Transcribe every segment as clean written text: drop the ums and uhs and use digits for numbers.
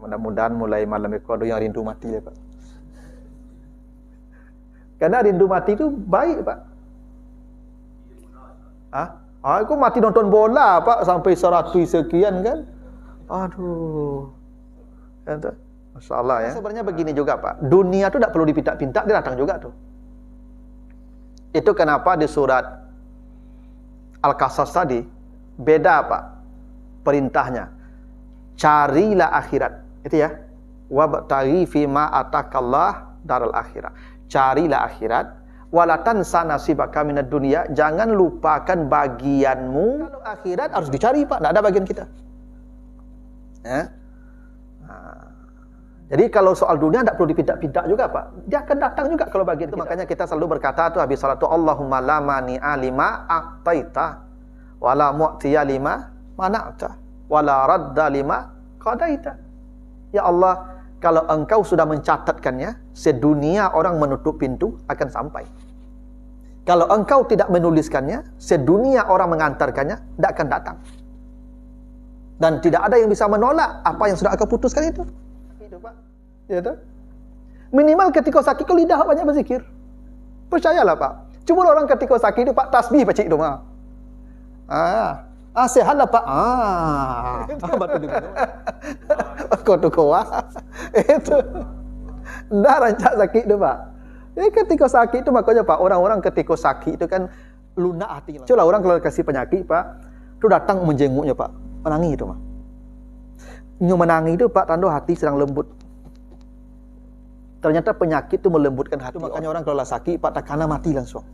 Mudah-mudahan mulai malam itu ada yang rindu mati ya Pak. Karena rindu mati itu baik Pak. Aku mati nonton bola Pak sampai 100 sekian kan. Aduh. Masya Allah ya. Sebenarnya begini juga Pak. Dunia itu tidak perlu dipinta-pinta, dia datang juga tuh. Itu kenapa di surat Al-Qasas tadi beda Pak perintahnya. Carilah akhirat. Itu ya. Wabtaghi fima atakallah daral akhirat. Carilah akhirat. Walatan sana nasibaka minad dunya, jangan lupakan bagianmu. Kalau akhirat harus dicari Pak, tidak ada bagian kita. Jadi kalau soal dunia tidak perlu dipinta-pinta juga Pak, dia akan datang juga kalau bagian itu. Makanya kita selalu berkata tuh habis salat tuh, Allahumma la mani'a lima a'taita wala mu'tiya lima mana'ta wala radda lima qadaita. Ya Allah, kalau engkau sudah mencatatkannya, sedunia orang menutup pintu akan sampai. Kalau engkau tidak menuliskannya, sedunia orang mengantarkannya, tidak akan datang. Dan tidak ada yang bisa menolak apa yang sudah engkau putuskan itu. Itu Pak. Ya, itu. Minimal ketika sakit, kau lidah banyak berzikir. Percayalah Pak. Cuma orang ketika sakit itu Pak, tasbih pacik itu mah. Sehatlah Pak. Betul juga. Kau tu kuah. Itu. Dah rancak sakit tu Pak. Ketika sakit itu makanya Pak, orang-orang ketika sakit itu kan lunak hatinya. Coba orang kalau kasih penyakit Pak, tu datang menjenguknya Pak, menangis itu mah. Menangis itu Pak, tanda hati sedang lembut. Ternyata penyakit itu melembutkan hati. Makanya orang kalau sakit Pak, tak kena mati langsung.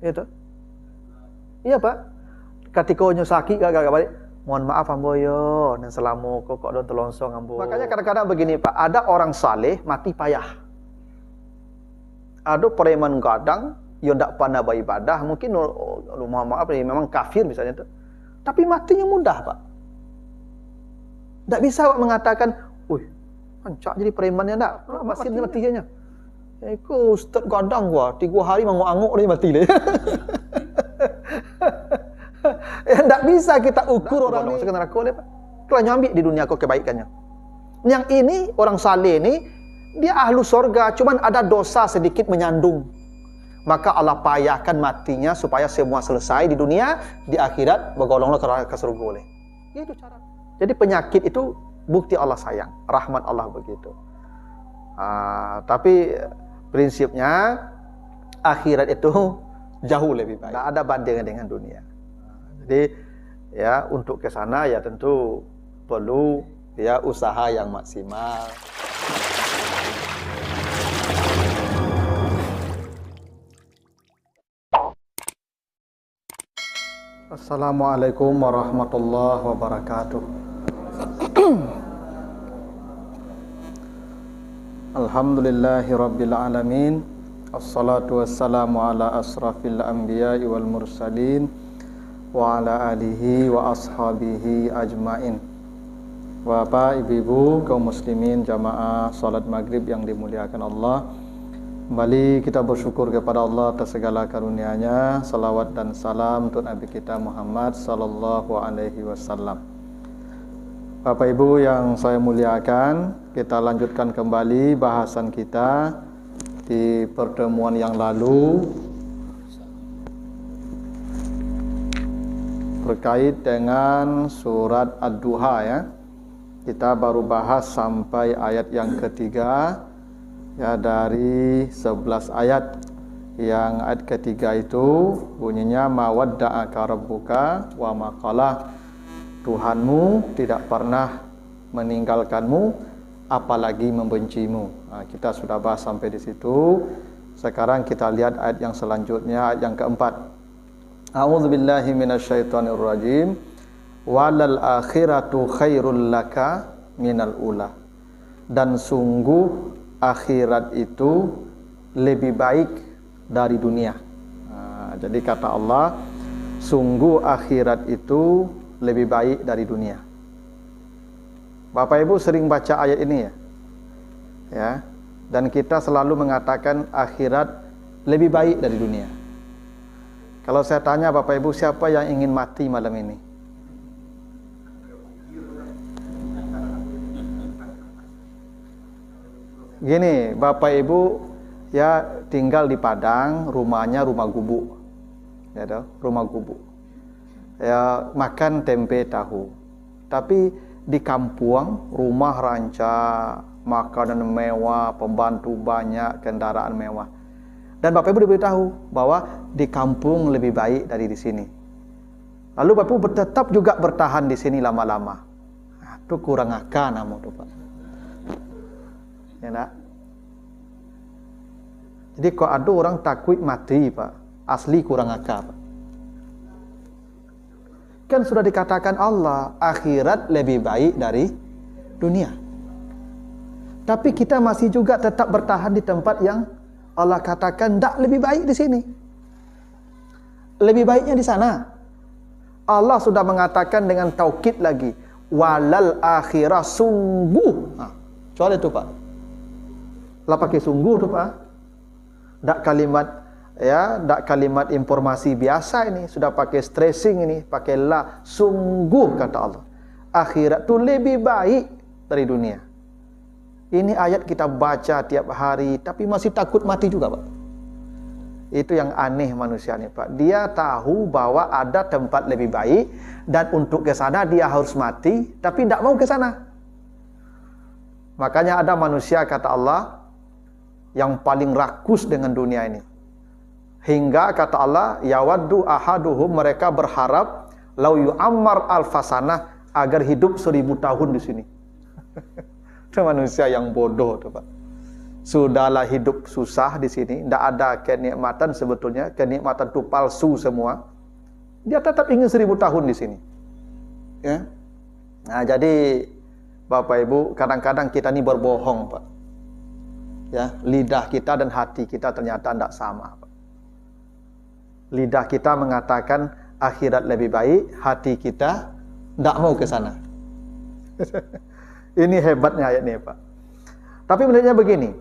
Itu. Iya Pak. Ketika onyo sakit gak balik, mohon maaf ambo yo, dan selamu kok don telonsong ambo. Makanya kadang-kadang begini Pak, ada orang saleh mati payah. Ada preman gadang yang ndak pandai beribadah, mungkin mohon maaf memang kafir misalnya itu. Tapi matinya mudah Pak. Ndak bisa Pak mengatakan, "Wih, ancak jadi premannya ndak." Masih matinya. Iku ustaz gadang gua, 3 hari mangok-angok dia mati le. Tidak bisa kita ukur orang ini sekedar aku Pak. Kalau nyambi di dunia kau kebaikannya. Yang ini orang saleh ini dia ahlu sorga, cuman ada dosa sedikit menyandung. Maka Allah payahkan matinya supaya semua selesai di dunia, di akhirat bergolonglah ke surga oleh. Itu cara. Jadi penyakit itu bukti Allah sayang, rahmat Allah begitu. Tapi prinsipnya akhirat itu jauh lebih baik. Tidak ada bandingan dengan dunia. Jadi ya untuk ke sana ya tentu perlu ya usaha yang maksimal. Assalamualaikum warahmatullahi wabarakatuh. Alhamdulillahirabbil alamin. Assalatu wassalamu ala asrafil anbiya'i wal mursalin wa ala alihi wa ashabihi ajmain. Bapak, ibu-ibu, kaum muslimin jamaah salat maghrib yang dimuliakan Allah, kembali kita bersyukur kepada Allah atas segala karunia-Nya. Salawat dan salam untuk Nabi kita Muhammad sallallahu alaihi wasallam. Bapak ibu yang saya muliakan, kita lanjutkan kembali bahasan kita di pertemuan yang lalu terkait dengan surat Ad-Duha ya. Kita baru bahas sampai ayat yang ketiga ya, dari 11 ayat. Yang ayat ketiga itu bunyinya mawadda'aka rabbuka wa maqala. Tuhanmu tidak pernah meninggalkanmu apalagi membencimu. Kita sudah bahas sampai di situ. Sekarang kita lihat ayat yang selanjutnya, ayat yang keempat. A'udzubillahi minasyaitonir rajim. Walal akhiratu khairul laka minal ula. Dan sungguh akhirat itu lebih baik dari dunia. Jadi kata Allah, sungguh akhirat itu lebih baik dari dunia. Bapak Ibu sering baca ayat ini ya. Ya. Dan kita selalu mengatakan akhirat lebih baik dari dunia. Kalau saya tanya Bapak Ibu, siapa yang ingin mati malam ini? Gini, Bapak Ibu ya tinggal di Padang, rumahnya rumah gubuk. Ya toh, rumah gubuk. Ya makan tempe tahu. Tapi di kampung rumah rancak, makanan mewah, pembantu banyak, kendaraan mewah. Dan Bapak Ibu diberitahu bahwa di kampung lebih baik dari di sini. Lalu Bapak Ibu tetap juga bertahan di sini lama-lama. Nah, itu kurang akal namu tuh Pak. Ya nak? Jadi kalau ada orang takut mati Pak, asli kurang akal Pak. Kan sudah dikatakan Allah, akhirat lebih baik dari dunia. Tapi kita masih juga tetap bertahan di tempat yang Allah katakan tidak lebih baik di sini. Lebih baiknya di sana. Allah sudah mengatakan dengan taukid lagi, walal akhirah sungguh. Nah, soal itu Pak. Lah pakai sungguh tuh Pak. Tak kalimat informasi biasa ini, sudah pakai stressing ini, pakai la, sungguh kata Allah. Akhirat itu lebih baik dari dunia. Ini ayat kita baca tiap hari, tapi masih takut mati juga Pak. Itu yang aneh manusia ini Pak. Dia tahu bahwa ada tempat lebih baik, dan untuk ke sana dia harus mati, tapi tidak mau ke sana. Makanya ada manusia kata Allah yang paling rakus dengan dunia ini. Hingga kata Allah, yawaddu ahaduhum, mereka berharap lau yu'ammar alfasanah, agar hidup 1000 tahun di sini. Itu manusia yang bodoh tuh Pak. Sudahlah hidup susah di sini, tidak ada kenikmatan sebetulnya, kenikmatan itu palsu semua. Dia tetap ingin 1000 tahun di sini. Ya. Nah, jadi Bapak Ibu, kadang-kadang kita ini berbohong Pak. Ya, lidah kita dan hati kita ternyata tidak sama Pak. Lidah kita mengatakan akhirat lebih baik, hati kita tidak mau ke sana. Ini hebatnya ayat ini Pak. Tapi menurutnya begini,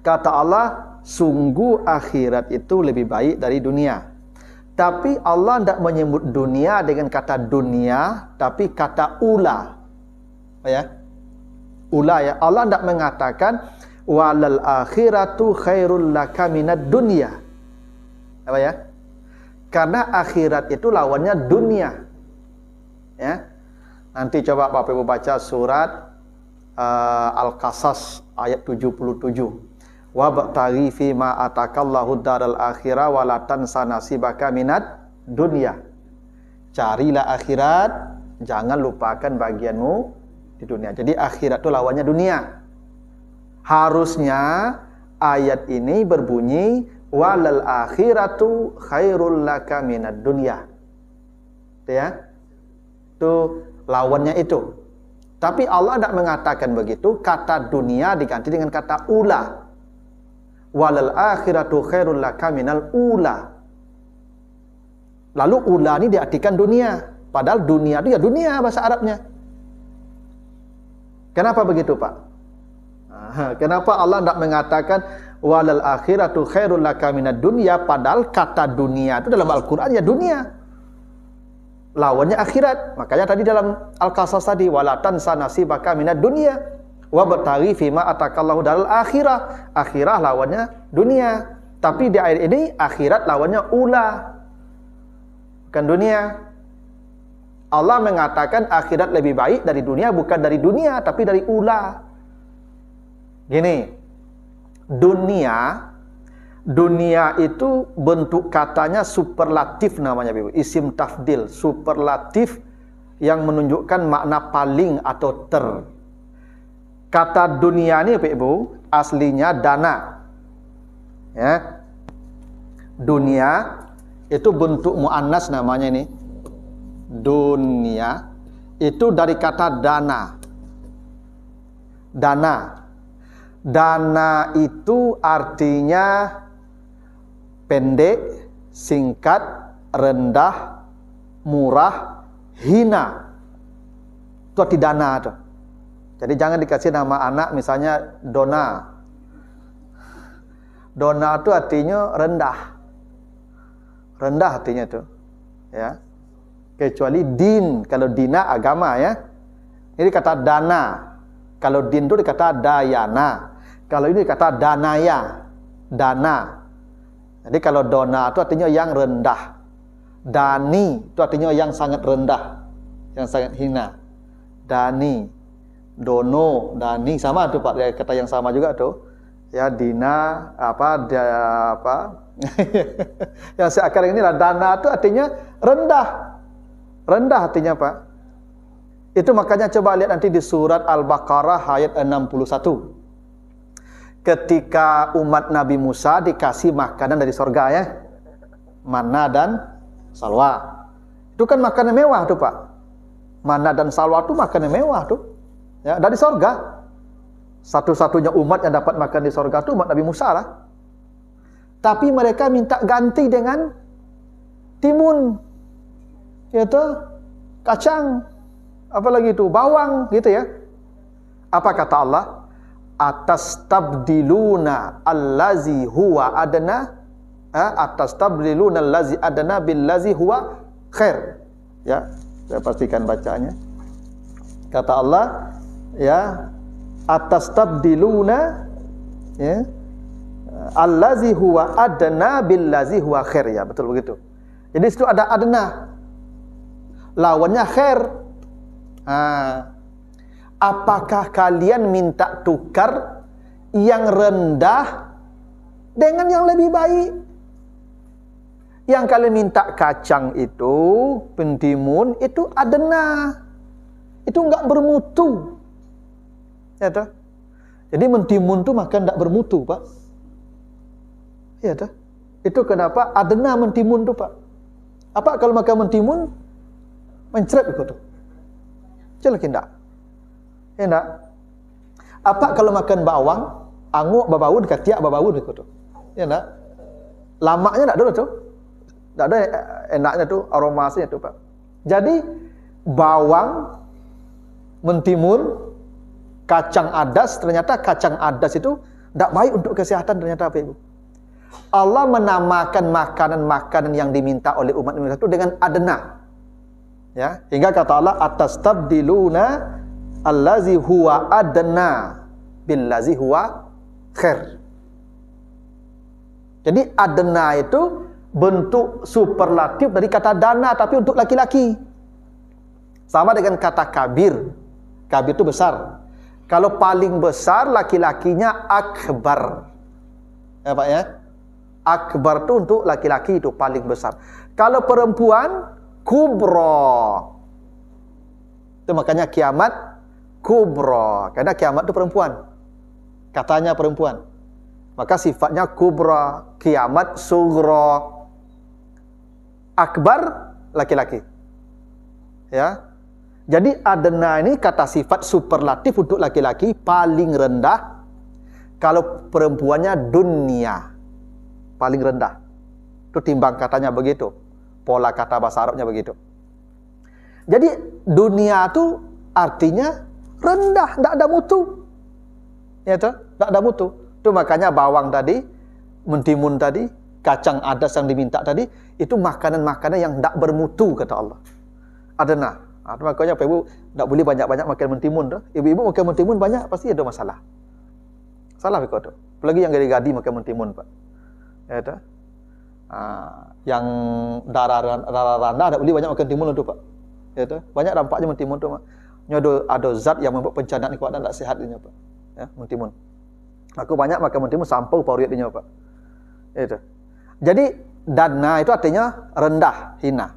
kata Allah, sungguh akhirat itu lebih baik dari dunia. Tapi Allah tidak menyebut dunia dengan kata dunia, tapi kata ula. Ya, ula ya. Allah tidak mengatakan walal akhiratu khairul laka minad dunya. Apa ya? Karena akhirat itu lawannya dunia. Ya. Nanti coba Bapak Ibu baca surat Al-Qasas ayat 77. Wa ba'taghi fi ma atakallahu daral akhirah wa la tansa nasibaka minad dunya. Carilah akhirat, jangan lupakan bagianmu di dunia. Jadi akhirat itu lawannya dunia. Harusnya ayat ini berbunyi walal akhiratu khairul laka minad dunya. Ya. Itu lawannya itu. Tapi Allah tidak mengatakan begitu, kata dunia diganti dengan kata ula. Walal akhiratu khairul laka minal ula. Lalu ula ini diartikan dunia, padahal dunia itu ya dunia bahasa Arabnya. Kenapa begitu, Pak? Kenapa Allah tidak mengatakan walal akhiratu khairul laka minad dunya, padahal kata dunia itu dalam Al-Qur'an ya dunia. Lawannya akhirat. Makanya tadi dalam Al-Qasas tadi wala tansa nasibaka minad dunya wa bataghi fima atakallahu daral akhirah. Akhirah lawannya dunia. Tapi di ayat ini akhirat lawannya ula. Bukan dunia. Allah mengatakan akhirat lebih baik dari dunia, bukan dari dunia tapi dari ula. Gini, dunia itu bentuk katanya superlatif namanya Ibu, isim tafdil, superlatif yang menunjukkan makna paling atau ter. Kata dunia ini Ibu aslinya dana. Ya. Dunia itu bentuk muannas namanya ini. Dunia itu dari kata dana. Dana itu artinya pendek, singkat, rendah, murah, hina. Itu arti dana itu. Jadi jangan dikasih nama anak misalnya Dona. Dona itu artinya rendah. Rendah artinya itu. Ya. Kecuali din, kalau dina agama ya. Ini kata dana. Kalau din itu dikata dayana. Kalau ini kata danaya, dana. Jadi kalau dona itu artinya yang rendah. Dani itu artinya yang sangat rendah, yang sangat hina. Dani, dono, dani sama tuh Pak, kata yang sama juga tuh. Ya, dina apa yang sekarang ini lah, dana itu artinya rendah. Rendah artinya Pak. Itu makanya coba lihat nanti di surat Al-Baqarah ayat 61. Ketika umat Nabi Musa dikasih makanan dari surga ya, manna dan salwa. Itu kan makanan mewah tuh Pak. Manna dan salwa itu makanan mewah tuh. Ya, dari surga. Satu-satunya umat yang dapat makan di surga itu umat Nabi Musa lah. Tapi mereka minta ganti dengan timun, yaitu kacang, apalagi itu bawang gitu ya. Apa kata Allah? Atastabdiluna allazi huwa adna, atastabdiluna allazi adna billazi huwa khair. Ya, saya pastikan bacanya. Kata Allah, ya, atastabdiluna, ya, allazi huwa adna billazi huwa khair, ya, betul begitu. Jadi situ ada adna, lawannya khair. Apakah kalian minta tukar yang rendah dengan yang lebih baik? Yang kalian minta kacang itu, pentimun itu adna, itu enggak bermutu, ya toh? Jadi mentimun itu makan enggak bermutu Pak, ya toh? Itu kenapa adna mentimun itu Pak. Apa kalau makan mentimun mencret begitu? Jelas enggak? Ya enggak? Apa kalau makan bawang, anguk babaun, katiak babaun begitu? Ya enggak? Lamaknya enggak ada tuh. Enggak ada enaknya tuh, aromasnya tuh Pak. Jadi bawang, mentimun, kacang adas, ternyata kacang adas itu enggak baik untuk kesehatan ternyata Pak Ibu. Allah menamakan makanan-makanan yang diminta oleh umat Indonesia itu dengan adna. Ya, hingga kata Allah atastabdiluna allazi huwa adna billazi huwa khair. Jadi adna itu bentuk superlatif dari kata dana tapi untuk laki-laki. Sama dengan kata kabir. Kabir itu besar. Kalau paling besar laki-lakinya akbar. Ya Pak ya? Akbar itu untuk laki-laki itu paling besar. Kalau perempuan kubro. Itu makanya kiamat kubro, karena kiamat itu perempuan. Katanya perempuan. Maka sifatnya kubro, kiamat sugro. Akbar laki-laki. Ya. Jadi adna ini kata sifat superlatif untuk laki-laki, paling rendah. Kalau perempuannya dunia, paling rendah. Itu timbang katanya begitu. Pola kata bahasa Arabnya begitu. Jadi dunia itu artinya rendah, tidak ada mutu. Ya toh? Tidak ada mutu. Itu makanya bawang tadi, mentimun tadi, kacang adas yang diminta tadi, itu makanan-makanan yang tidak bermutu kata Allah. Adna. Makanya Pak Ibu tidak boleh banyak-banyak makan mentimun tuh. Ibu-ibu makan mentimun banyak pasti ada masalah. Salah Pak tuh. Apalagi yang gadi-gadi makan mentimun Pak. Ya toh? Yang darah rendah tidak boleh banyak makan mentimun itu Pak. Ya toh? Banyak dampaknya mentimun tuh Pak. Ada zat yang membuat pencernaan kuat dan tak sehat ini Pak. Ya, mentimun. Aku banyak makan mentimun sampai pauriat ini Pak. Itu. Jadi dana itu artinya rendah, hina.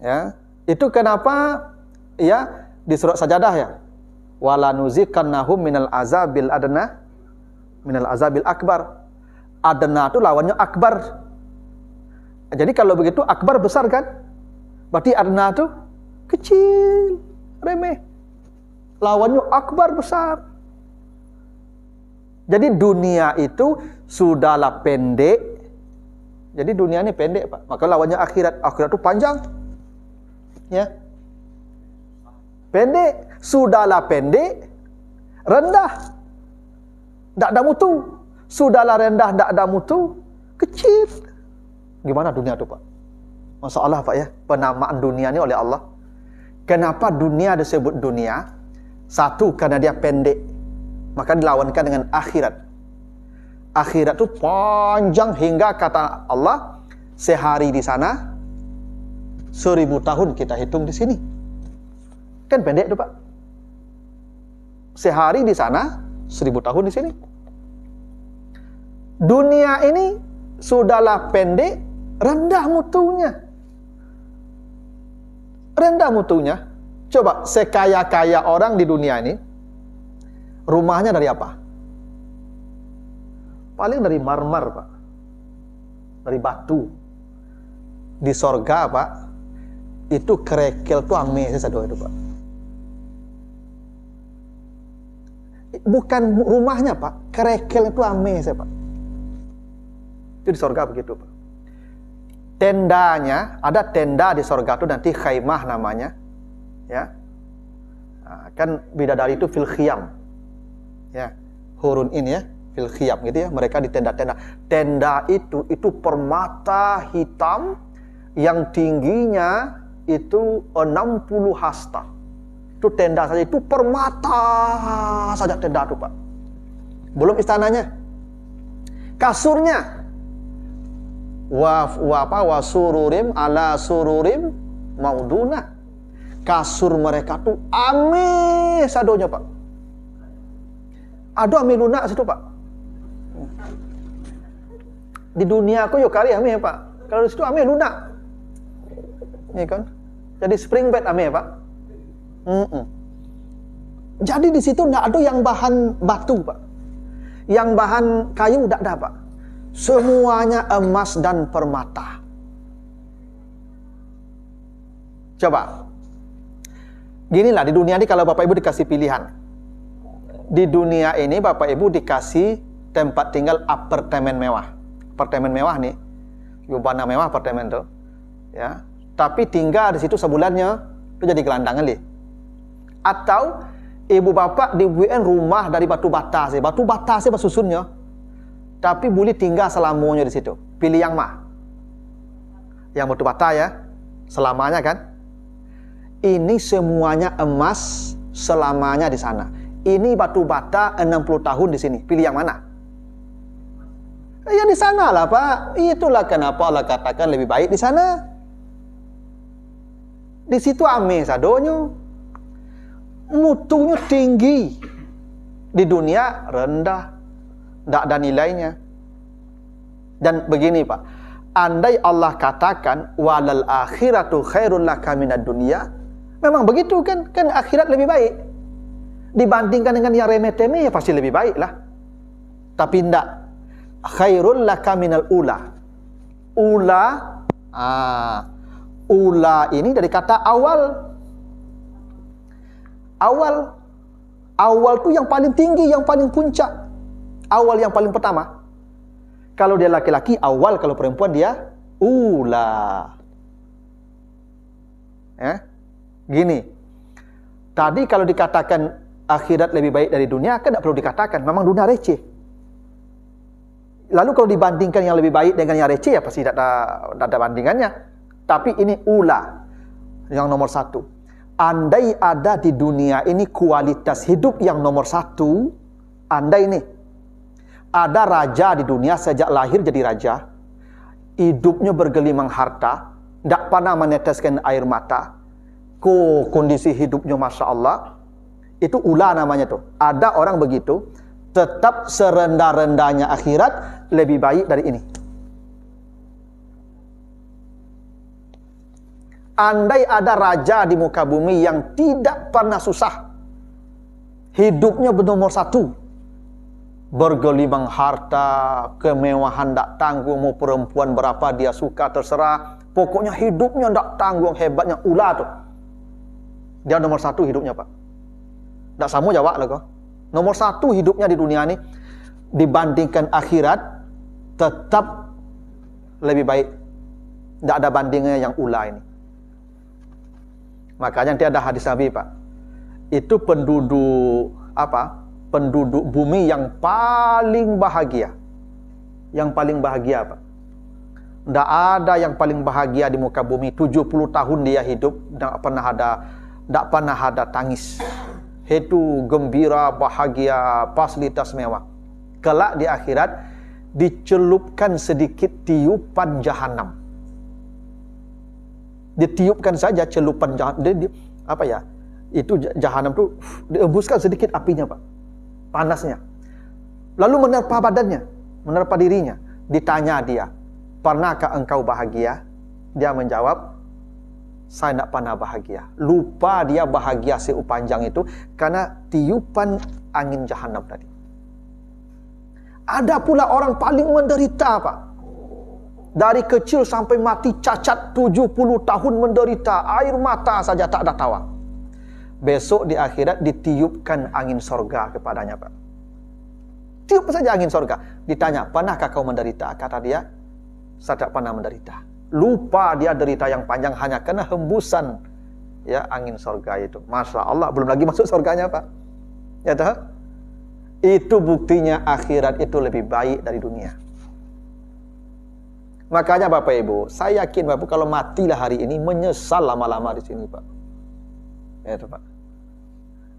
Ya. Itu kenapa ya di surat Sajadah ya. Wala nuzikannahum minal azabil adna minal azabil akbar. Adna itu lawannya akbar. Jadi kalau begitu akbar besar kan? Berarti adna itu kecil, remeh. Lawannya akbar besar. Jadi dunia itu sudahlah pendek. Jadi dunia ini pendek Pak. Maka lawannya akhirat. Akhirat itu panjang. Ya. Pendek. Sudahlah pendek. Rendah. Tak ada mutu. Sudahlah rendah, tak ada mutu. Kecil. Gimana dunia itu Pak? Masalah Pak ya. Penamaan dunia ini oleh Allah. Kenapa dunia disebut dunia? Satu, karena dia pendek. maka dilawankan dengan akhirat. Akhirat itu panjang hingga kata Allah, sehari di sana 1000 tahun kita hitung di sini. Kan pendek tuh Pak. Sehari di sana 1000 tahun di sini. Dunia ini sudahlah pendek, rendah mutunya. Rendah mutunya. Coba sekaya-kaya orang di dunia ini, rumahnya dari apa? Paling dari marmer, Pak. Dari batu. Di sorga, Pak, itu kerikil tuh ame sesado itu, Pak. Bukan rumahnya, Pak. Kerikil itu ame saya, Pak. Itu di sorga begitu, Pak. Tendanya, ada tenda di sorga itu nanti khaimah namanya. Ya. Nah, kan bidadari itu fil khiyam. Ya. Hurun ini ya, fil khiyam gitu ya. Mereka di tenda-tenda. Tenda itu permata hitam yang tingginya itu 60 hasta. Itu tenda saja, itu permata saja tenda itu, Pak. Belum istananya. Kasurnya wa sururim ala sururim mauduna. Kasur mereka tuh ame sadonya, Pak. Aduh ame lunak situ, Pak. Di dunia aku yo kali ame, Pak. Kalau di situ ame lunak. Ya kan? Jadi spring bed ame, Pak. Jadi di situ enggak ada yang bahan batu, Pak. Yang bahan kayu enggak ada, Pak. Semuanya emas dan permata. Coba. Ginilah di dunia ini kalau Bapak Ibu dikasih pilihan. Di dunia ini Bapak Ibu dikasih tempat tinggal apartemen mewah. Apartemen mewah nih. Yubana mewah apartemen tuh. Ya. Tapi tinggal di situ sebulannya itu jadi gelandangan li. Atau ibu bapak dibuatkan rumah dari batu bata sih. Batu bata sih susunnya. Tapi boleh tinggal selamanya di situ. Pilih yang mah. Yang batu bata ya. Selamanya kan. Ini semuanya emas selamanya di sana. Ini batu bata 60 tahun di sini. Pilih yang mana? Ya di sana lah, Pak. Itulah kenapa Allah katakan lebih baik di sana. Di situ ame sadonyo. Mutunya tinggi. Di dunia rendah. Tidak ada nilainya. Dan begini, Pak. Andai Allah katakan walal akhiratu khairul laka minad dunya, memang begitu kan? Kan akhirat lebih baik. Dibandingkan dengan yang remeh-temeh ya pasti lebih baik lah. Tapi tidak. Khairul laka minal ula. Ula ini dari kata awal. Awal tuh yang paling tinggi, yang paling puncak. Awal yang paling pertama. Kalau dia laki-laki awal, kalau perempuan dia ula. Gini. Tadi kalau dikatakan akhirat lebih baik dari dunia, kan tidak perlu dikatakan. Memang dunia receh. Lalu kalau dibandingkan yang lebih baik dengan yang receh, ya pasti tidak ada bandingannya. Tapi ini ula. Yang nomor satu. Andai ada di dunia ini kualitas hidup yang nomor satu, andai nih, ada raja di dunia sejak lahir jadi raja, hidupnya bergelimang harta, tidak pernah meneteskan air mata, kondisi hidupnya Masya Allah, itu ula namanya tuh. Ada orang begitu, tetap serendah-rendahnya akhirat lebih baik dari ini. Andai ada raja di muka bumi yang tidak pernah susah, hidupnya bernomor satu, bergelimang harta, kemewahan tak tanggung, mau perempuan berapa dia suka terserah, pokoknya hidupnya tak tanggung, hebatnya ulah tuh. Dia nomor satu hidupnya, Pak. Tak sama jawab lah kok. Nomor satu hidupnya di dunia ini dibandingkan akhirat tetap lebih baik. Tidak ada bandingnya yang ulah ini. Makanya nanti ada hadis Nabi, Pak. Itu penduduk penduduk bumi yang paling bahagia. Yang paling bahagia, Pak. Tidak ada yang paling bahagia di muka bumi. 70 tahun dia hidup, tidak pernah ada tangis. Itu gembira, bahagia, fasilitas mewah. Kelak di akhirat dicelupkan sedikit tiupan jahanam. Ditiupkan saja celupan jahanam. Apa ya? Itu jahanam tu diembuskan sedikit apinya, Pak. Panasnya. Lalu menerpa badannya, menerpa dirinya. Ditanya dia, "Pernahkah engkau bahagia?" Dia menjawab, "Saya tidak pernah bahagia." Lupa dia bahagia seupanjang itu karena tiupan angin jahanam tadi. Ada pula orang paling menderita, Pak. Dari kecil sampai mati cacat 70 tahun menderita. Air mata saja tak ada tawa. Besok di akhirat ditiupkan angin sorga kepadanya, Pak. Tiup saja angin sorga. Ditanya, "Pernahkah kau menderita?" Kata dia, "Saya tak pernah menderita." Lupa dia derita yang panjang hanya karena hembusan ya angin sorga itu. Masya Allah, belum lagi masuk sorganya, Pak. Ya tahu? Itu buktinya akhirat itu lebih baik dari dunia. Makanya Bapak Ibu, saya yakin Bapak kalau matilah hari ini menyesal lama-lama di sini, Pak. Ya itu, Pak.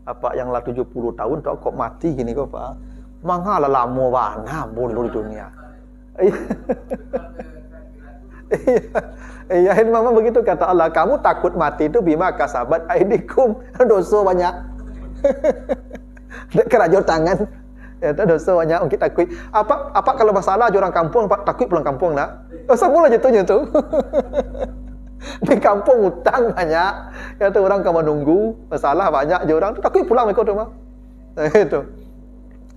Apa yang lah 70 tahun kok mati gini kok, Pak? Mangala lama wana boleh di dunia. Iya, memang begitu kata Allah. Kamu takut mati itu bima kasabat aidikum. Dosa banyak. Kerajaan tangan. Ya, dosa banyak kita takut. Apa kalau masalah orang kampung, Pak, takut pulang kampung nak. Dosa mula jatuhnya tu. Di kampung hutang banyak. Ya tu orang kamu nunggu, masalah banyak je orang tu takut pulang mereka tu mah. Itu.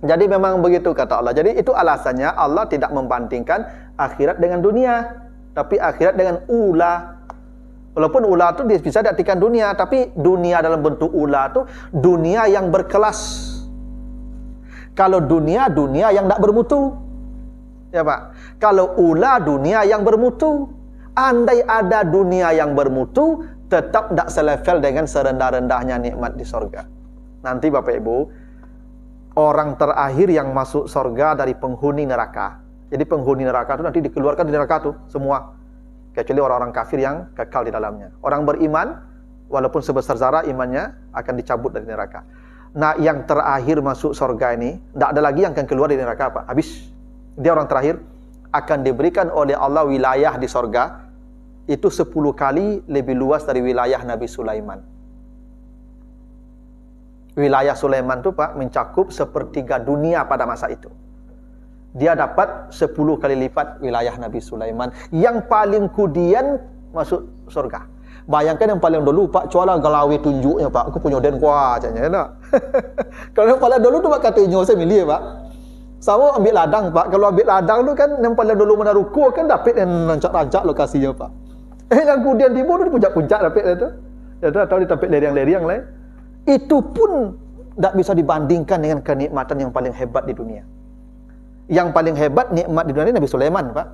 Jadi memang begitu kata Allah. Jadi itu alasannya Allah tidak membandingkan akhirat dengan dunia. Tapi akhirat dengan ula. Walaupun ula itu bisa diartikan dunia, tapi dunia dalam bentuk ula itu dunia yang berkelas. Kalau dunia yang tidak bermutu. Ya Pak. Kalau ula dunia yang bermutu. Andai ada dunia yang bermutu, tetap tidak selevel dengan serendah-rendahnya nikmat di sorga. Nanti Bapak Ibu, orang terakhir yang masuk sorga dari penghuni neraka. Jadi penghuni neraka itu nanti dikeluarkan dari neraka itu semua. Kecuali orang-orang kafir yang kekal di dalamnya. Orang beriman, walaupun sebesar zarah imannya, akan dicabut dari neraka. Nah, yang terakhir masuk sorga ini, tidak ada lagi yang akan keluar dari neraka, Pak. Habis. Dia orang terakhir, akan diberikan oleh Allah wilayah di sorga, itu 10 kali lebih luas dari wilayah Nabi Sulaiman. Wilayah Sulaiman itu, Pak, mencakup sepertiga dunia pada masa itu. Dia dapat 10 kali lipat wilayah Nabi Sulaiman. Yang paling kudian masuk surga. Bayangkan yang paling dulu, Pak, cuala galawi tunjuknya, Pak. Aku punya den kuat, caknya, tak? Kalau yang paling dulu tu Pak katanya, saya milih, Pak. Sama ambil ladang, Pak. Kalau ambil ladang tu kan, yang paling dulu mana ruko kan dapat yang rancak-rancak lokasinya, Pak. Yang kemudian timbul tu puncak-puncak dapat itu. Ya tu atau di tempat lereng-lereng lain. Itu pun tak bisa dibandingkan dengan kenikmatan yang paling hebat di dunia. Yang paling hebat nikmat di dunia ini Nabi Sulaiman, Pak.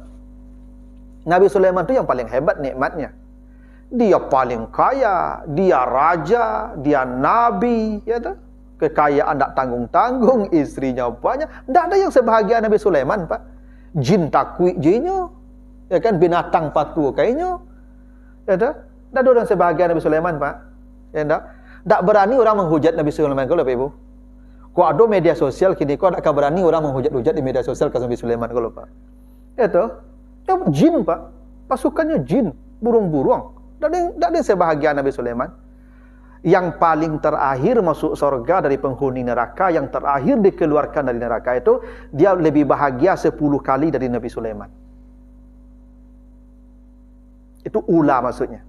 Nabi Sulaiman itu yang paling hebat nikmatnya. Dia paling kaya, dia raja, dia nabi, ya tak? Kekayaan tak tanggung-tanggung, istrinya banyak. Tak ada yang sebahagia Nabi Sulaiman, Pak. Jin takut jinnya, ya kan, binatang patuh kayaknya, ya tak? Tak ada orang sebahagia Nabi Sulaiman, Pak. Ya tak? Tak berani orang menghujat Nabi Sulaiman, kalau Bapak Ibu. Kau ada media sosial kini, kau tak berani orang menghujat-hujat di media sosial ke Nabi Sulaiman, kalau Pak. Itu, ya, jin, Pak. Pasukannya jin, burung-burung. Tak ada sebahagia Nabi Sulaiman. Yang paling terakhir masuk surga dari penghuni neraka, yang terakhir dikeluarkan dari neraka itu, dia lebih bahagia 10 kali dari Nabi Sulaiman. Itu ula maksudnya.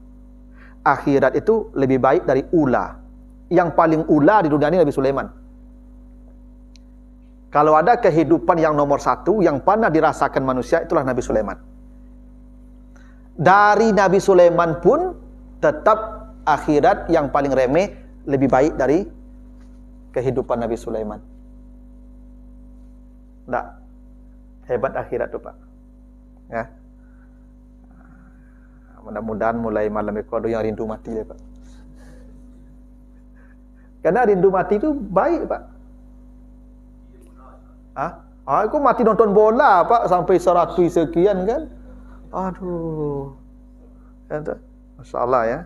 Akhirat itu lebih baik dari ula. Yang paling ula di dunia ini Nabi Sulaiman. Kalau ada kehidupan yang nomor 1 yang pernah dirasakan manusia, itulah Nabi Sulaiman. Dari Nabi Sulaiman pun tetap akhirat yang paling remeh lebih baik dari kehidupan Nabi Sulaiman. Tak hebat akhirat tu, Pak. Ya. Mudah-mudahan mulai malam itu ada yang rindu mati ya, Pak. Karena rindu mati itu baik, Pak. Aku mati nonton bola, Pak, sampai 100 sekian kan. Aduh. Masya Allah ya.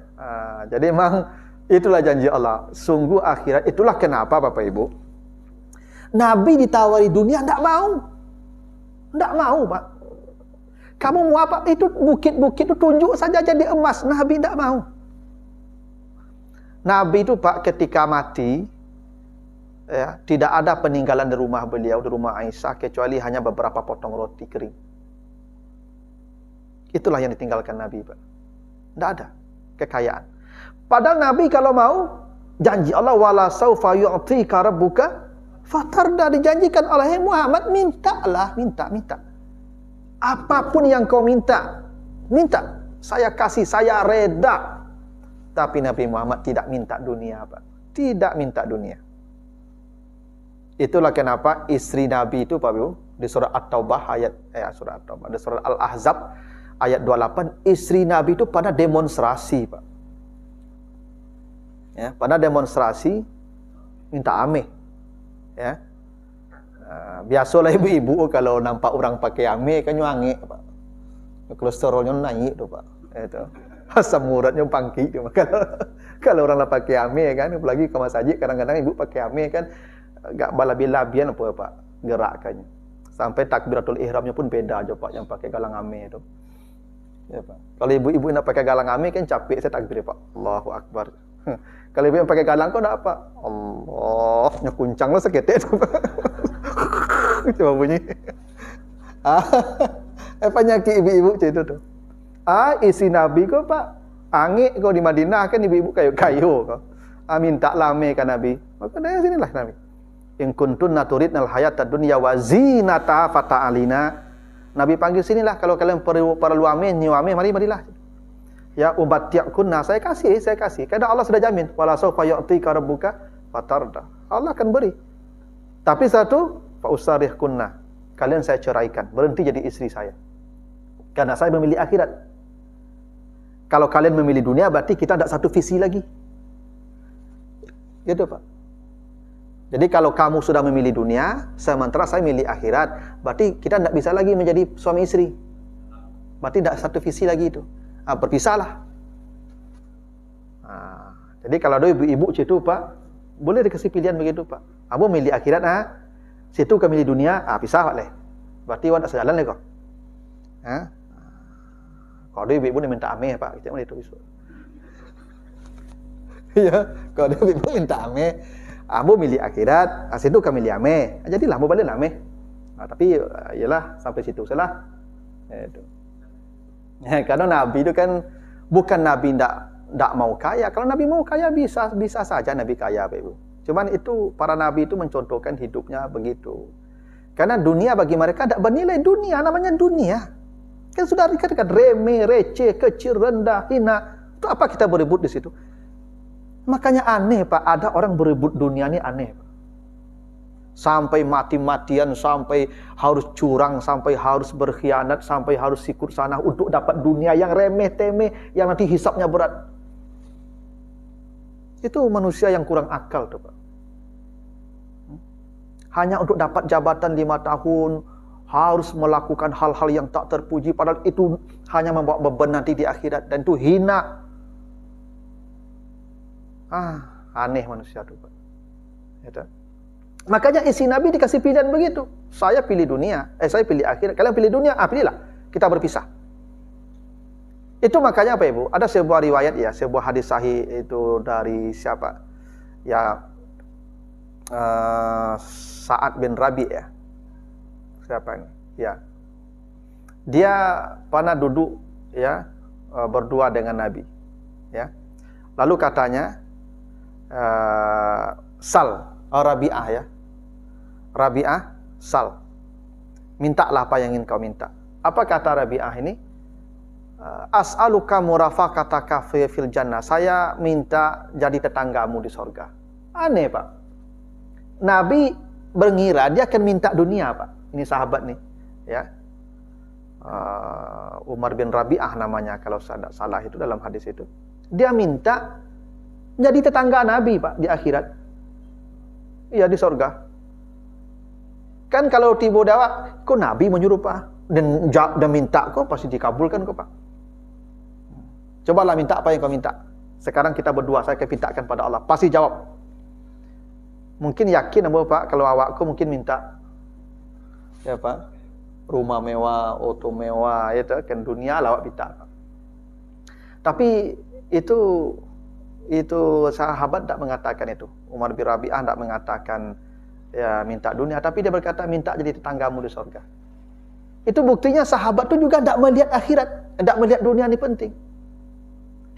Jadi memang Itulah janji Allah. Sungguh akhirat. Itulah kenapa Bapak Ibu, Nabi ditawari dunia tidak mau. Tidak mau, Pak. Kamu mau apa? Itu bukit-bukit itu tunjuk saja jadi emas. Nabi tidak mau. Nabi itu Pak ketika mati, ya, tidak ada peninggalan di rumah beliau, di rumah Aisyah, kecuali hanya beberapa potong roti kering. Itulah yang ditinggalkan Nabi, Pak. Tidak ada kekayaan. Padahal Nabi kalau mau, janji Allah, wala saufa yu'tika rabbuka fatarda, dijanjikan oleh Muhammad, mintalah, minta. Apapun yang kau minta, saya kasih, saya reda. Tapi Nabi Muhammad tidak minta dunia, Pak. Tidak minta dunia. Itulah kenapa istri Nabi itu, Pak Ibu, di surah At-Taubah di surah Al-Ahzab ayat 28, istri Nabi itu pada demonstrasi, Pak. Ya, pada demonstrasi minta ameh. Ya. Biasalah ibu-ibu kalau nampak orang pakai ameh kan nyuange, Pak. Kolesterolnya naik tuh, Pak. Itu. Asam uratnya pangki tuh. Kalau orang lah pakai ameh kan, apalagi ke masjid kadang-kadang ibu pakai ameh kan enggak balabi-labian apa, Pak, gerakannya. Sampai takbiratul ihramnya pun beda aja, Pak, yang pakai galang ameh itu. Ya, Pak. Kalau ibu-ibu nak pakai galang ameh kan capek saya takbir, Pak. Allahu Akbar. Kalau ibu yang pakai galang kok enggak apa? Allah, nyakuncang lo seketek itu. Coba bunyi. Penyakit ibu-ibu itu tuh. Isi Nabi kok, Pak. Angik kok di Madinah kan ibu-ibu kayu-kayu kok. Minta lame kan Nabi. Maka dari sinilah Nabi. In kuntunna turidnal hayatad dunya wa zinata fata'alina. Nabi panggil sinilah kalau kalian perlu amin, nyu amin, marilah. Ya ummatiyakunna, saya kasih. Karena Allah sudah jamin, wala sawfa yu'tika rabbuka fatarda. Allah akan beri. Tapi satu, fa usarihkunna. Kalian saya ceraikan, berhenti jadi istri saya. Karena saya memilih akhirat. Kalau kalian memilih dunia, berarti kita tidak satu visi lagi. Gitu, Pak. Jadi kalau kamu sudah memilih dunia, sementara saya memilih akhirat, berarti kita tidak bisa lagi menjadi suami istri. Berarti tidak satu visi lagi itu. Berpisahlah. Jadi kalau ada ibu-ibu situ, Pak, boleh dikasih pilihan begitu, Pak. Abu milih akhirat, situ kau milih dunia, pisah, Pak. Berarti awak tak sejalan lagi kok. Kalau ada ibu-ibu minta ameh, Pak, kita mana itu besok. Ya, kalau ada ibu minta ameh, Abu milih akhirat, situ kau milih ameh. Jadilah Abu balik ameh. Tapi iyalah sampai situ salah. Itu. Ya, karena Nabi itu kan bukan Nabi tidak mau kaya. Kalau Nabi mau kaya bisa saja Nabi kaya, Pak Ibu. Cuman itu para Nabi itu mencontohkan hidupnya begitu. Karena dunia bagi mereka tidak bernilai. Dunia namanya dunia. Kan sudah dikatakan remeh, receh, kecil, rendah, hina. Itu apa kita berebut di situ? Makanya aneh, Pak. Ada orang berebut dunia ini aneh, Pak. Sampai mati-matian, sampai harus curang, sampai harus berkhianat, sampai harus sikut sana untuk dapat dunia yang remeh-temeh, yang nanti hisapnya berat. Itu manusia yang kurang akal tuh, Pak. Hanya untuk dapat jabatan 5 tahun, harus melakukan hal-hal yang tak terpuji, padahal itu hanya membawa beban nanti di akhirat, dan itu hina. Aneh manusia tuh, Pak. Ya, makanya isi Nabi dikasih pilihan begitu. Saya pilih dunia, saya pilih akhirat. Kalian pilih dunia, pilihlah. Kita berpisah. Itu makanya apa, Ibu? Ada sebuah riwayat ya, sebuah hadis sahih itu dari siapa? Ya, Sa'ad bin Rabi ya. Siapa ini? Ya. Dia pernah duduk ya, berdua dengan Nabi. Ya. Lalu katanya, Sal, Rabi'ah ya. Rabi'ah, sal. Mintalah apa yang ingin kau minta. Apa kata Rabi'ah ini? As'aluka murafaqataka fil jannah. Saya minta jadi tetanggamu di sorga. Aneh, Pak. Nabi mengira dia akan minta dunia, Pak. Ini sahabat nih, ya. Umar bin Rabi'ah namanya kalau saya tidak salah itu dalam hadis itu. Dia minta jadi tetangga Nabi, Pak, di akhirat. Iya, di sorga. Kan kalau tiba dawa, kok Nabi menyuruh, Pak? Dan minta kok pasti dikabulkan kok, Pak. Cobalah minta apa yang kau minta. Sekarang kita berdua, saya pintakan pada Allah. Pasti jawab. Mungkin yakin apa Pak, kalau awakku mungkin minta ya Pak, rumah mewah, auto mewah, itu kan dunia lah awak minta. Tapi itu sahabat tak mengatakan itu. Umar bin Rabi'ah tak mengatakan ya minta dunia, tapi dia berkata minta jadi tetanggamu di surga. Itu buktinya sahabat itu juga tak melihat akhirat, tak melihat dunia ini penting.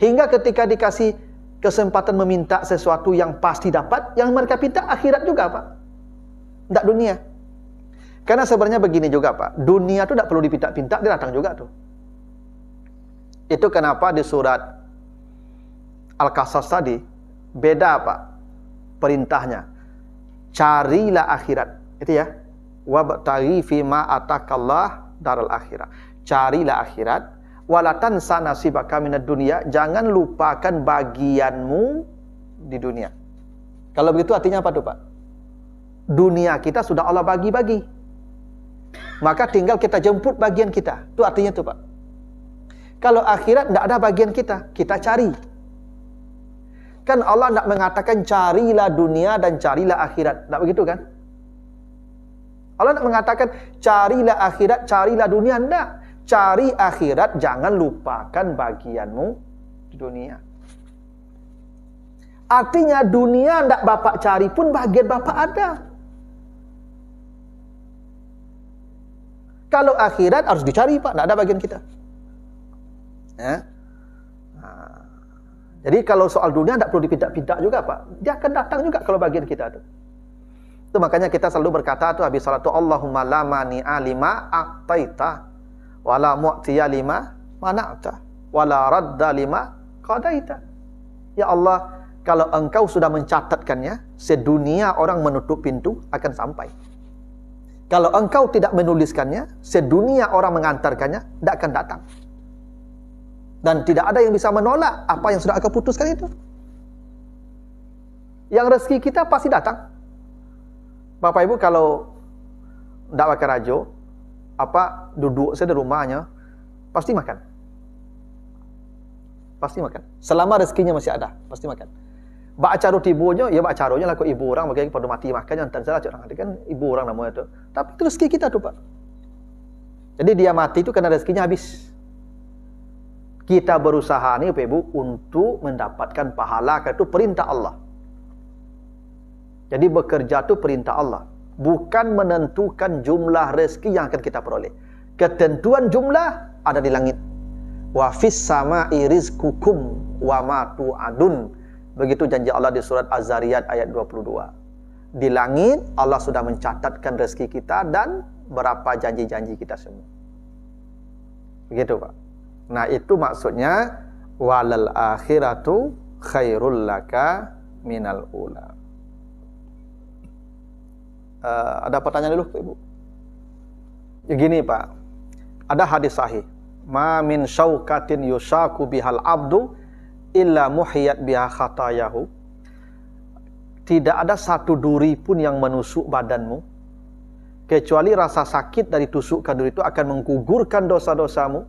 Hingga ketika dikasih kesempatan meminta sesuatu yang pasti dapat, yang mereka minta akhirat juga Pak, tak dunia. Karena sebenarnya begini juga Pak, dunia itu tak perlu dipinta-pinta, dia datang juga tuh. Itu kenapa di surat Al-Qasas tadi beda Pak perintahnya. Carilah akhirat. Itu ya. Wabtaghi fima atakallah daral akhirah. Carilah akhirat, wala tansa nasibaka minad dunya. Jangan lupakan bagianmu di dunia. Kalau begitu artinya apa tuh Pak? Dunia kita sudah Allah bagi-bagi. Maka tinggal kita jemput bagian kita. Itu artinya tuh Pak. Kalau akhirat tidak ada bagian kita, kita cari. Kan Allah tidak mengatakan carilah dunia dan carilah akhirat. Tidak begitu kan? Allah tidak mengatakan carilah akhirat, carilah dunia. Tidak. Cari akhirat, jangan lupakan bagianmu di dunia. Artinya dunia tidak Bapak cari pun bagian Bapak ada. Kalau akhirat harus dicari Pak, tidak ada bagian kita. Ya. Nah, jadi kalau soal dunia tidak perlu dipinta-pinta juga Pak. Dia akan datang juga kalau bagian kita tuh. Itu makanya kita selalu berkata tuh habis salat tuh Allahumma la mani'a lima a'taita wala mu'tiya lima mana'ta wala radda lima qadaita. Ya Allah, kalau Engkau sudah mencatatkannya, sedunia orang menutup pintu akan sampai. Kalau Engkau tidak menuliskannya, sedunia orang mengantarkannya tidak akan datang. Dan tidak ada yang bisa menolak apa yang sudah Engkau putuskan itu. Yang rezeki kita pasti datang. Bapak Ibu kalau tidak pakai rajo, duduk saja di rumahnya, pasti makan. Pasti makan. Selama rezekinya masih ada, pasti makan. Bak caro tibunya, ya bak caronya lah kok ibu orang, bagi pada mati makan, yang salah orang kan ibu orang namanya itu. Tapi itu rezeki kita tuh Pak. Jadi dia mati itu karena rezekinya habis. Kita berusaha nih Bapak Ibu untuk mendapatkan pahala, karena itu perintah Allah. Jadi bekerja itu perintah Allah, bukan menentukan jumlah rezeki yang akan kita peroleh. Ketentuan jumlah ada di langit. Wa fis sama'i rizqukum wa ma tu'adun. Begitu janji Allah di surat Az-Zariyat ayat 22. Di langit Allah sudah mencatatkan rezeki kita dan berapa janji-janji kita semua. Begitu Pak. Nah itu maksudnya walal akhiratu khairul laka minal ula. Ada pertanyaan dulu Pak Ibu? Ya gini Pak, ada hadis sahih, ma min syaukatin yushaku bihal abdu illa muhiyat biha khatayahu. Tidak ada satu duri pun yang menusuk badanmu kecuali rasa sakit dari tusukan duri itu akan menggugurkan dosa-dosamu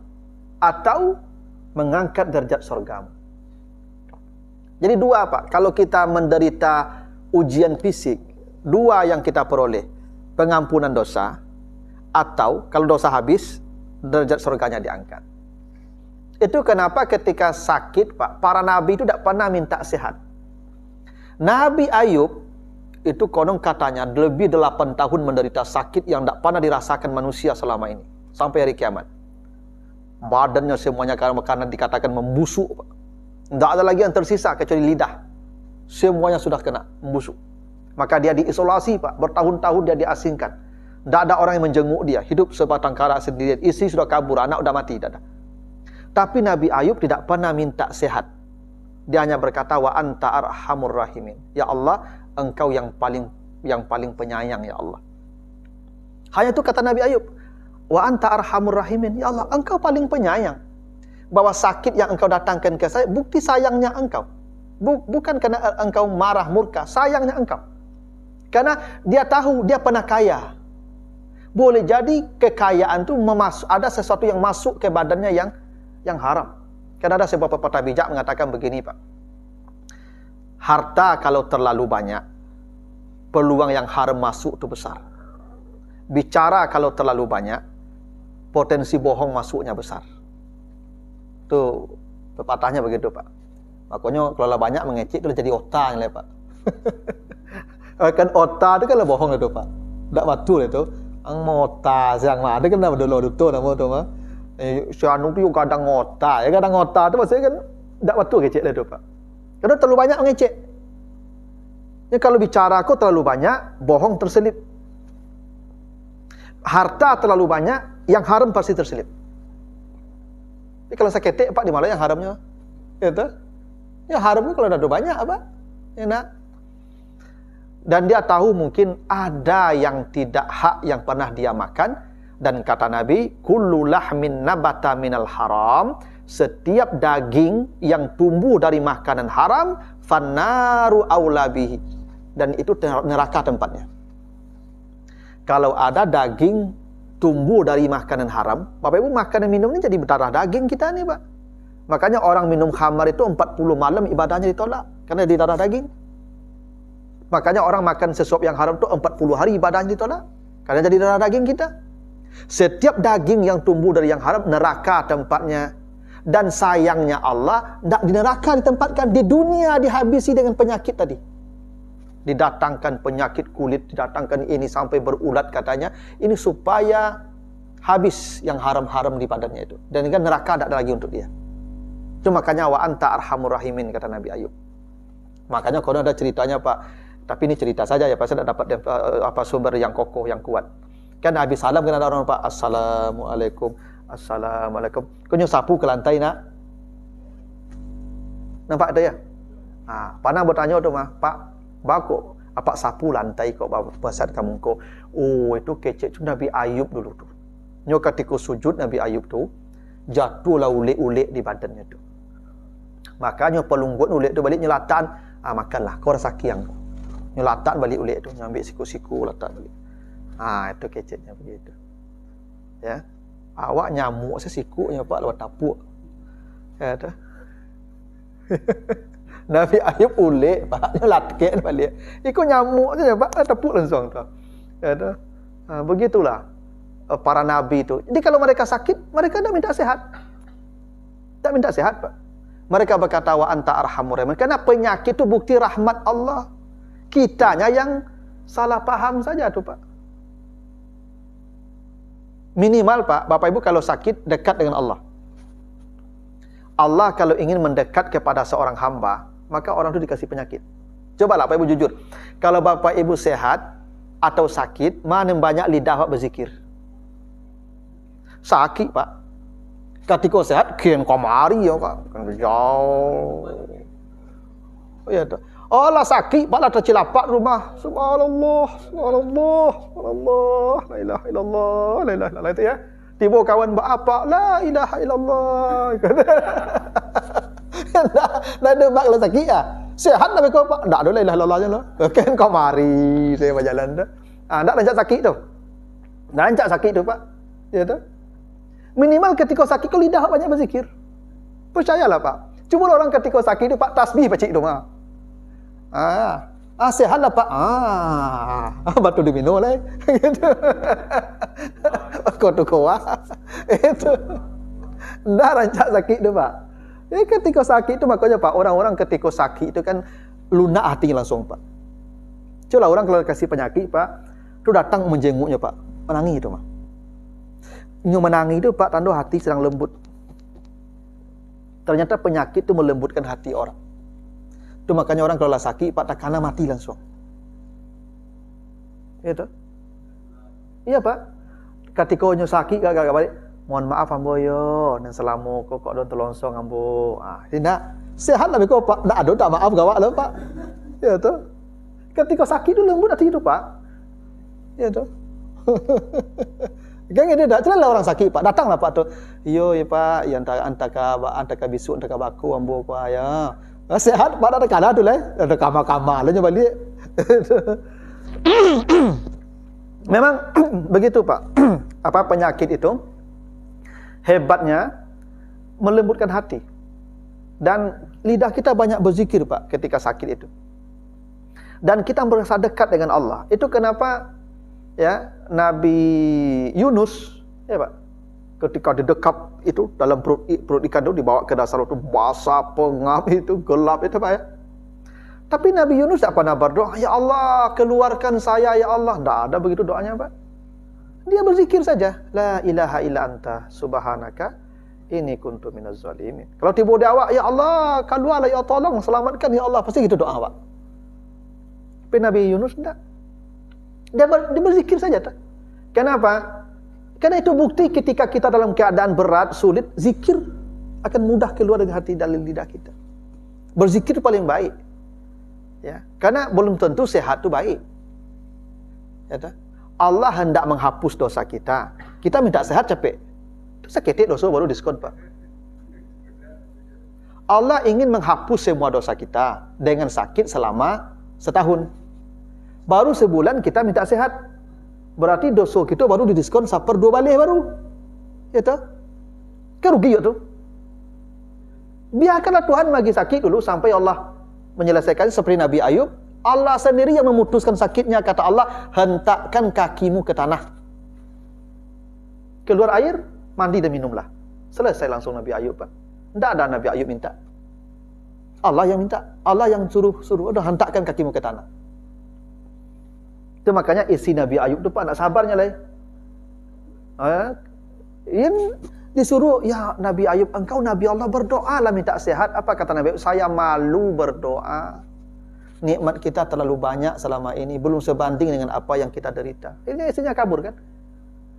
atau mengangkat derajat surgamu. Jadi dua Pak, kalau kita menderita ujian fisik, dua yang kita peroleh, pengampunan dosa, atau kalau dosa habis, derajat surganya diangkat. Itu kenapa ketika sakit Pak, para nabi itu tidak pernah minta sehat. Nabi Ayub itu konon katanya lebih 8 tahun menderita sakit yang tidak pernah dirasakan manusia selama ini, sampai hari kiamat. Badannya semuanya karena dikatakan membusuk Pak. Tidak ada lagi yang tersisa kecuali lidah. Semuanya sudah kena membusuk. Maka dia diisolasi Pak, bertahun-tahun dia diasingkan. Tidak ada orang yang menjenguk dia, hidup sebatang kara sendirian. Istri sudah kabur, anak sudah mati, tidak ada. Tapi Nabi Ayub tidak pernah minta sehat. Dia hanya berkata wa anta arhamur rahimin. Ya Allah, Engkau yang paling penyayang ya Allah. Hanya itu kata Nabi Ayub. Wa anta arhamur rahimin. Ya Allah, Engkau paling penyayang. Bahwa sakit yang Engkau datangkan ke saya bukti sayangnya Engkau. Bukan karena Engkau marah murka, sayangnya Engkau. Karena dia tahu dia pernah kaya. Boleh jadi kekayaan itu ada sesuatu yang masuk ke badannya yang haram. Karena ada sebuah pepatah bijak mengatakan begini Pak. Harta kalau terlalu banyak, peluang yang haram masuk itu besar. Bicara kalau terlalu banyak, potensi bohong masuknya besar. Itu pepatahnya begitu, Pak. Makanya kalau banyak mengecek itu jadi otak lah, Pak. Kan otak itu kan lah bohong itu, Pak. Tak betul itu. Ang mota siang mah ada kan nama dulu itu nama tu mah. Si anu tu kadang otak, ya kadang otak tu maksudnya kan tak betul kecek lah itu, Pak. Karena terlalu banyak mengecek. Ya, kalau bicara aku terlalu banyak, bohong terselip. Harta terlalu banyak, yang haram pasti terselip. Tapi kalau saya ketek, Pak, di mana yang haramnya? Gitu. Ya haramnya kalau ada banyak, apa? Enak. Dan dia tahu mungkin ada yang tidak hak yang pernah dia makan. Dan kata Nabi, kullu lahmin nabata minal haram. Setiap daging yang tumbuh dari makanan haram, fannaru aula bihi. Dan itu neraka tempatnya. Kalau ada daging tumbuh dari makanan haram, Bapak Ibu, makanan minum ini jadi berdarah daging kita nih, Pak. Makanya orang minum khamar itu 40 malam ibadahnya ditolak karena di darah daging. Makanya orang makan sesuap yang haram itu 40 hari ibadahnya ditolak karena jadi darah daging kita. Setiap daging yang tumbuh dari yang haram, neraka tempatnya. Dan sayangnya Allah, tidak di neraka ditempatkan, di dunia dihabisi dengan penyakit tadi. Didatangkan penyakit kulit, didatangkan ini sampai berulat katanya. Ini supaya habis yang haram-haram di badannya itu. Dan kan neraka tidak ada lagi untuk dia. Itu makanya wa anta arhamur rahimin, kata Nabi Ayub. Makanya kalau ada ceritanya, Pak, tapi ini cerita saja ya, Pak, saya tidak dapat sumber yang kokoh, yang kuat. Kan Nabi salam kan ada orang, Pak, assalamualaikum, assalamualaikum. Kau sapu ke lantai nak? Nampak ada ya? Panah bertanya tu mah, Pak, bako apa sapu lantai kok pasat kamu kok. Oh, itu kecek tu Nabi Ayub dulu tu. Nyo ketika sujud Nabi Ayub tu jatuhlah ulik-ulik di badannya tu. Makanya pelunggut ulik tu balik nyelatan, makanlah kau rasa kiang. Nyelatan balik ulik tu, nyambil siku-siku letak balik. Itu keceknya begitu. Ya. Awak nyamuk sesikuknya, Pak, lewat tapuk. Ya tu. Nabi Ayub ulik, Pak, nyelatkan balik. Ikut nyamuk saja, Pak, tepuk langsung tu. Ya tu. Begitulah para nabi itu. Jadi kalau mereka sakit, mereka tak minta sehat. Tak minta sehat, Pak. Mereka berkata wa anta arhamur rahimin. Karena penyakit itu bukti rahmat Allah. Kitanya yang salah paham saja tu, Pak. Minimal, Pak, Bapak Ibu kalau sakit dekat dengan Allah. Allah kalau ingin mendekat kepada seorang hamba, maka orang itu dikasih penyakit. Cobalah Bapak Ibu jujur. Kalau Bapak Ibu sehat atau sakit, mana banyak lidah Pak berzikir? Sakit, Pak. Ketika sehat, kian kamari ya, Pak. Kan jauh. Oh ya, tu. Oh lah sakit, Pak lah tercilapak rumah. Subhanallah, subhanallah, subhanallah, la ilaha illallah, la ilaha illallah itu ya. Tiba kawan buat apa? La ilaha illallah. Dah ada mak lah sakit ah. Sehat lah kau, Pak. Tak ada la ilaha illallah je lah. Kan kau mari saya berjalan dah. Tak lanjut sakit tu. Tak lanjut sakit tu, Pak. Ya tu. Minimal ketika sakit kau lidah banyak berzikir. Percayalah, Pak. Cuma orang ketika sakit tu, Pak, tasbih pacik tu mah. Sehat lah, Pak. Batu diminum lah. Gitu. Kau tu kuah. Itu. Dah rancak sakit tu, Pak. Ketika sakit tu makanya, Pak, orang-orang ketika sakit tu kan lunak hatinya langsung, Pak. Coba orang kalau kasih penyakit, Pak, tu datang menjenguknya, Pak. Menangis tu, mah. Nyo menangis tu, Pak, tanda hati sedang lembut. Ternyata penyakit tu melembutkan hati orang. Itu makanya orang kalau lah sakit, Pak, tak kena mati langsung. Itu. Iya, Pak. Ketika nyo sakit gak balik, mohon maaf ambo yo, dan selama kok don terlongsong ambo. Tidak. Sehat lah kau, Pak. Tak ada tak maaf gawak lah, Pak. Ya tu. Ketika sakit tu lembut hati tu, Pak. Ya tu. Kan dia dah celah orang sakit, Pak. Datanglah, Pak tu. Yo ya, Pak, yang antaka bisu antaka baku ambo Pak ya. Sehat, Pak, ada kalah tu lah. Ada kama-kama lah balik. Memang begitu, Pak. Apa penyakit itu? Hebatnya melembutkan hati. Dan lidah kita banyak berzikir Pak ketika sakit itu. Dan kita merasa dekat dengan Allah. Itu kenapa ya Nabi Yunus ya Pak, ketika didekap itu dalam perut ikan itu dibawa ke dasar itu basah, pengap itu, gelap itu Pak ya. Tapi Nabi Yunus tak pernah berdoa, ya Allah keluarkan saya ya Allah. Tidak ada begitu doanya Pak. Dia berzikir saja, la ilaha illa anta subhanaka inni kuntu minaz zalimin. Kalau tiba dia awak, ya Allah keluarlah ya, tolong selamatkan ya Allah, pasti gitu doa Pak. Tapi Nabi Yunus tidak. Dia berzikir saja tak? Kenapa? Karena itu bukti ketika kita dalam keadaan berat, sulit, zikir akan mudah keluar dari hati dari lidah kita. Berzikir paling baik. Ya, karena belum tentu sehat itu baik. Ya, tak? Allah hendak menghapus dosa kita. Kita minta sehat capek. Sakit dosa baru diskon Pak. Allah ingin menghapus semua dosa kita dengan sakit selama setahun. Baru sebulan kita minta sehat. Berarti dosa kita baru didiskon 1/2 balik baru. Ya toh? Kan rugi ya tuh. Biarkanlah Tuhan bagi sakit dulu sampai Allah menyelesaikan seperti Nabi Ayub. Allah sendiri yang memutuskan sakitnya, kata Allah, hentakkan kakimu ke tanah. Keluar air, mandi dan minumlah. Selesai langsung Nabi Ayub Pak. Tidak ada Nabi Ayub minta. Allah yang minta. Allah yang suruh, udah hentakkan kakimu ke tanah. Itu makanya isi Nabi Ayub itu Pak, nak sabarnya lah. Yang disuruh, ya Nabi Ayub, engkau Nabi Allah, berdoalah minta sehat. Apa kata Nabi Ayub? Saya malu berdoa. Nikmat kita terlalu banyak selama ini, belum sebanding dengan apa yang kita derita. Ini isinya kabur kan.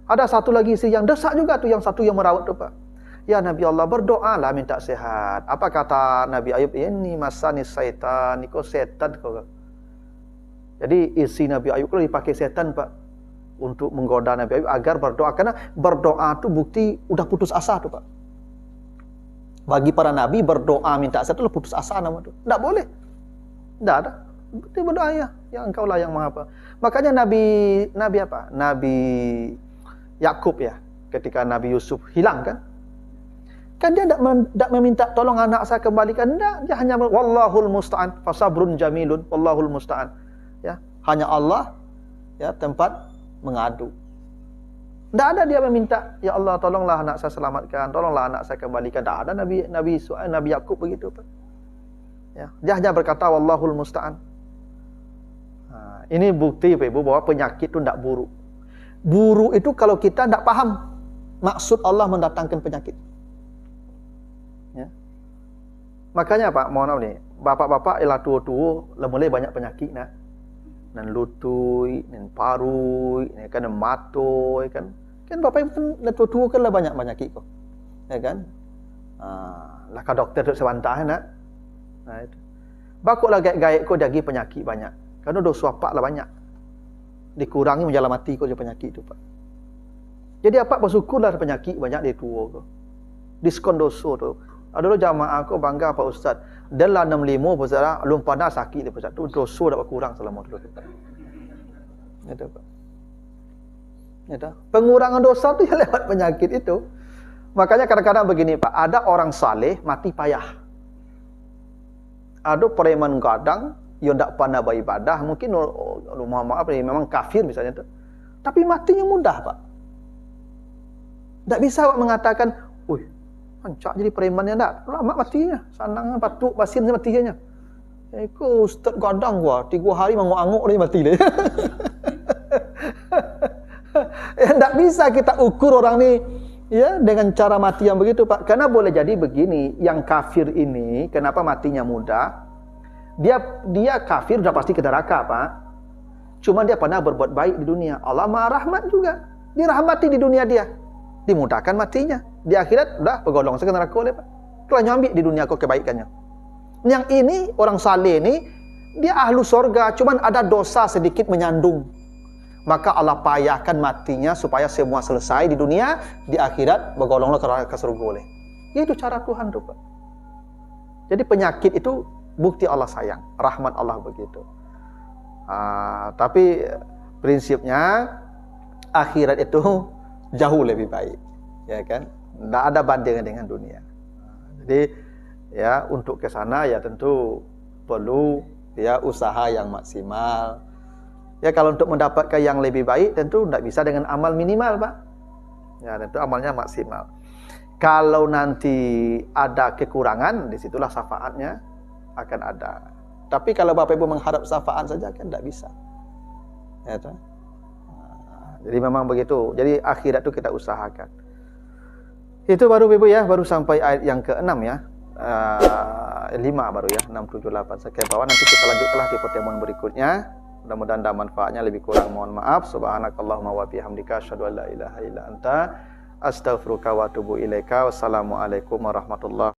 Ada satu lagi isi yang desak juga tuh, yang satu yang merawat tuh Pak. Ya Nabi Allah, berdoalah minta sehat. Apa kata Nabi Ayub? Ini masani syaitan, kau setan kau. Jadi isi Nabi Ayub kalau dipakai setan Pak, untuk menggoda Nabi Ayub agar berdoa. Karena berdoa itu bukti udah putus asa tuh Pak. Bagi para nabi berdoa minta sehat itu putus asa nama tuh. Tidak boleh. Tidak ada. Dia berdoa ya engkau lah yang maha apa. Makanya Nabi apa? Nabi Yakub ya, ketika Nabi Yusuf hilang kan dia tidak meminta tolong anak saya kembalikan. Tidak, dia hanya wallahul musta'an, fasabrun jamilun, wallahul musta'an. Ya, hanya Allah ya tempat mengadu. Tidak ada dia meminta, ya Allah tolonglah anak saya selamatkan, tolonglah anak saya kembalikan. Tidak ada Nabi Yakub begitu Pak. Ya, dia hanya berkata wallahul musta'an. Nah, ini bukti Pak Ibu bahwa penyakit itu tidak buruk. Buruk itu kalau kita tidak paham maksud Allah mendatangkan penyakit. Ya. Makanya Pak, mohon maaf nih, bapak-bapak ialah tua-tua mulai banyak penyakit nak. Nan lutui, nan parui, kan matoi kan. Kan bapak pun tua-tua kan lah banyak penyakit kok. Ya kan? Lah ka doktor tu sebantah nak. Nah itu. Bakuklah gaik-gaik kau dagi penyakit banyak. Karena dosa apa lah banyak. Dikurangi menjalan mati kau je penyakit tu Pak. Jadi apa bersyukurlah penyakit banyak di tua kau. Diskon dosa tu. Ada jamaah kau bangga Pak Ustaz. Dalam 65 Ustaz, belum pernah sakit Pak Ustaz. Tu dosa dah berkurang selama tu. Itu Pak. Itu. Pengurangan dosa tu yang lewat penyakit itu. Makanya kadang-kadang begini Pak, ada orang saleh mati payah. Ada preman gadang yang tak pernah beribadah, mungkin maaf memang kafir misalnya tu. Tapi matinya mudah Pak. Tak bisa Pak mengatakan, "Oi, hancak jadi preman yang tak lama matinya, sanang batuk basin matinya." Eko ustaz gadang gua 3 hari manguk-anguk dia mati dia. Tak bisa kita ukur orang ni ya dengan cara mati yang begitu Pak. Karena boleh jadi begini, yang kafir ini kenapa matinya mudah? Dia kafir sudah pasti ke neraka Pak. Cuma dia pernah berbuat baik di dunia. Allah Maha Rahmat juga. Dirahmati di dunia dia. Dimudahkan matinya. Di akhirat udah bergolong ke neraka oleh Pak. Telah nyambi di dunia kau kebaikannya. Yang ini orang saleh ini dia ahlu sorga, cuman ada dosa sedikit menyandung. Maka Allah payahkan matinya supaya semua selesai di dunia, di akhirat bergolonglah ke surga oleh. Itu cara Tuhan tuh Pak. Jadi penyakit itu bukti Allah sayang, rahmat Allah begitu. Tapi prinsipnya akhirat itu jauh lebih baik, ya kan? Tidak ada bandingan dengan dunia. Jadi ya untuk ke sana ya tentu perlu ya usaha yang maksimal. Ya kalau untuk mendapatkan yang lebih baik tentu tidak bisa dengan amal minimal, Pak. Ya tentu amalnya maksimal. Kalau nanti ada kekurangan, disitulah syafaatnya akan ada. Tapi kalau Bapak Ibu mengharap syafaat saja kan tidak bisa. Ya, jadi memang begitu. Jadi akhirat itu kita usahakan. Itu baru Ibu ya, baru sampai ayat yang ke-6 ya. 5 baru ya, 6, 7, 8 sekian bawah. Nanti kita lanjutkanlah di pertemuan berikutnya. Mudah-mudahan ada manfaatnya, lebih kurang mohon maaf. Subhanakallahumma wa bihamdika asyhadu an la ilaha illa anta astaghfiruka wa atubu ilaika. Wassalamualaikum warahmatullahi